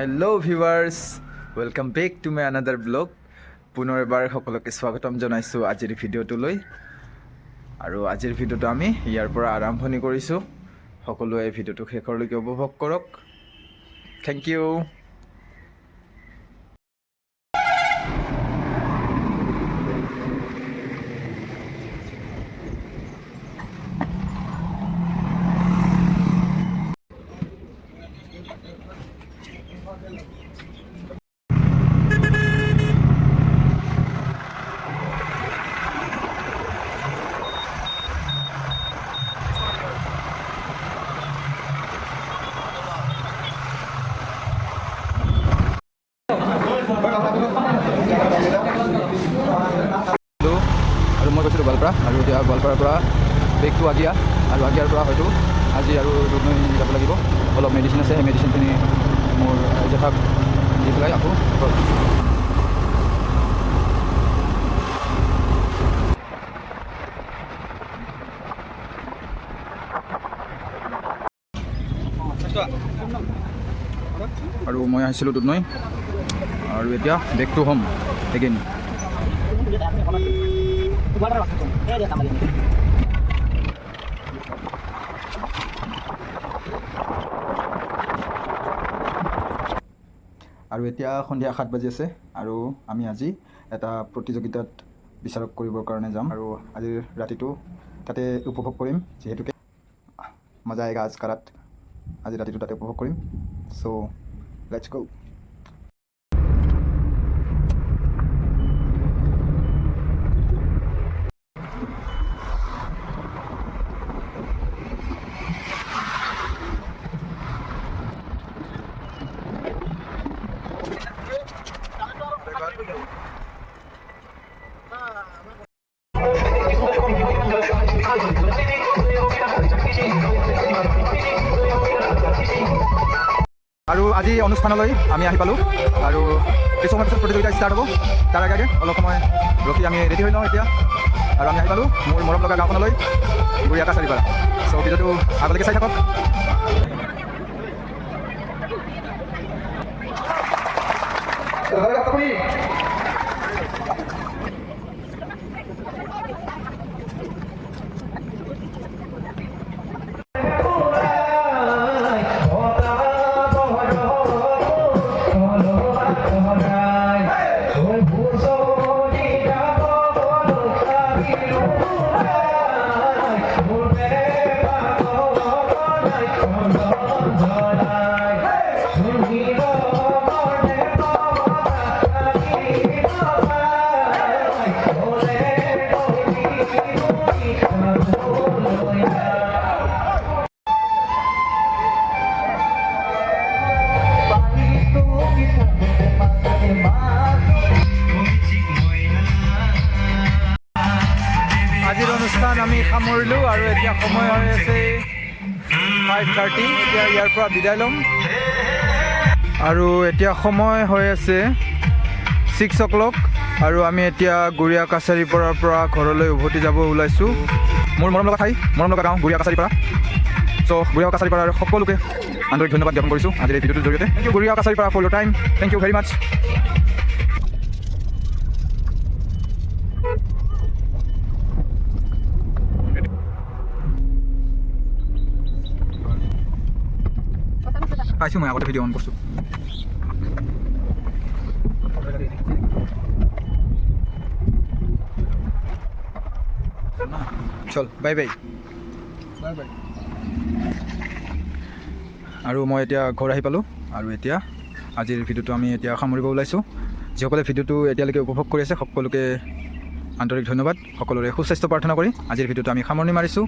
Hello' viewers, welcome back to my another blog. পুনৰ এবাৰ সকলোকে স্বাগতম জনাইছোঁ আজিৰ ভিডিঅ'টোলৈ। আৰু আজিৰ ভিডিঅ'টো আমি ইয়াৰ পৰা আৰম্ভণি কৰিছোঁ। সকলোৱে ভিডিঅ'টো শেষলৈকে উপভোগ কৰক। Thank you. আৰু মই গৈছিলোঁ গোৱালপাৰা, আৰু এতিয়া গোৱালপাৰাৰ পৰা বেগটো আগিয়া, আৰু আগিয়াৰ পৰা হয়তো আজি আৰু দুধনৈ যাব লাগিব। অলপ মেডিচিন আছে, সেই মেডিচিনখিনি মোৰ জেঠাক দি পেলাই আকৌ আৰু মই আহিছিলোঁ দুধনৈ, আৰু এতিয়া বেক টু হোম এগেইন। আৰু এতিয়া সন্ধিয়া 7 বাজি আছে, আৰু আমি আজি এটা প্ৰতিযোগিতাত বিচাৰক কৰিবৰ কাৰণে যাম, আৰু আজিৰ ৰাতিটো তাতে উপভোগ কৰিম। যিহেতুকে মজা আয়েগা আজ কাৰাত, আজি ৰাতিটো তাতে উপভোগ কৰিম। চ' লেটছ গো। আৰু আজি অনুষ্ঠানলৈ আমি আহি পালোঁ, আৰু কিছু সময় পিছত প্ৰতিযোগিতা ষ্টাৰ্ট হ'ব। তাৰ আগে অলপ সময় ৰখি আমি ৰেডি হৈ লওঁ এতিয়া। আৰু আমি আহি পালোঁ মোৰ মৰম লগা গাঁওখনলৈ, গুৰিয়া কাছাৰীপাৰা। চ' ভিডিঅ'টো আগলৈকে চাই থাকক। আজিৰ অনুষ্ঠান আমি সামৰিলোঁ, আৰু এতিয়া সময় হৈ আছে 5:30। এতিয়া ইয়াৰ পৰা বিদায় ল'ম, আৰু এতিয়া সময় হৈ আছে 6 o'clock, আৰু আমি এতিয়া গুৰিয়া কাছাৰীপাৰাৰ পৰা ঘৰলৈ উভতি যাব ওলাইছোঁ। মোৰ মৰম লগা ঠাই, মৰম লগা গাঁও গুৰিয়া কাছাৰীপাৰা। চ' গুৰিয়া কাছাৰীপাৰাৰ সকলোকে আন্তৰিক ধন্যবাদ জ্ঞাপন কৰিছোঁ আজিৰ এই ভিডিঅ'টোৰ জৰিয়তে। Thank you Guria Kacharipara for your time. Thank you very much. পাইছোঁ মই আগতে ভিডিঅ' অন কৰিছোঁ। চল বাই বাই। আৰু মই এতিয়া ঘৰ আহি পালোঁ, আৰু এতিয়া আজিৰ ভিডিঅ'টো আমি এতিয়া সামৰিব ওলাইছোঁ। যিসকলে ভিডিঅ'টো এতিয়ালৈকে উপভোগ কৰি আছে সকলোকে আন্তৰিক ধন্যবাদ। সকলোৰে সুস্বাস্থ্য প্ৰাৰ্থনা কৰি আজিৰ ভিডিঅ'টো আমি সামৰণি মাৰিছোঁ।